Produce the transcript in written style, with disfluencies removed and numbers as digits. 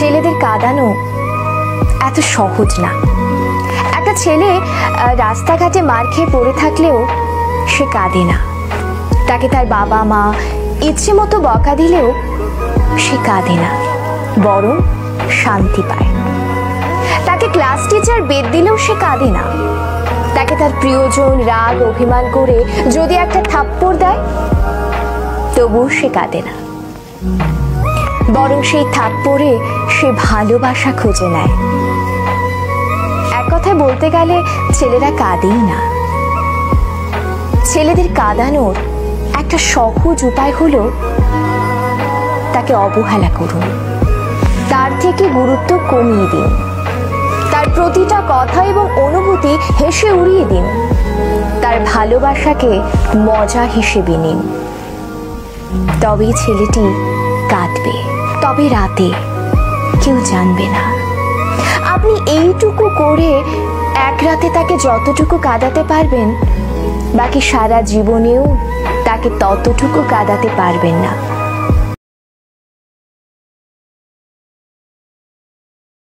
ছেলেদের কাঁদানো এত সহজ না। একটা ছেলে রাস্তাঘাটে মার খেয়ে পড়ে থাকলেও সে কাঁদে না। তাকে তার বাবা মা ইচ্ছে মতো বকা দিলেও সে কাঁদে না, বরং শান্তি পায়। তাকে ক্লাস টিচার বেদ দিলেও সে কাঁদে না। তাকে তার প্রিয়জন রাগ অভিমান করে যদি একটা থাপ্পড় দেয় তবুও সে কাঁদে না, বরং সেই থাপ্পড়ে সে ভালোবাসা খুঁজে নেয়। এক কথায় বলতে গেলে ছেলেরা কাঁদেই না। ছেলেদের কাঁদানোর একটা সহজ উপায় হলো তাকে অবহেলা করুন, তার থেকে গুরুত্ব কমিয়ে দিন, তার প্রতিটা কথা এবং অনুভূতি হেসে উড়িয়ে দিন, তার ভালোবাসাকে মজা হিসেবে নিন। তবেই ছেলেটি কাঁদবে, তবে রাতে কেউ জানবে না। আপনি এইটুকু করে এক রাতে তাকে যতটুকু কাঁদাতে পারবেন, বাকি সারা জীবনেও তাকে ততটুকু কাঁদাতে পারবেন না।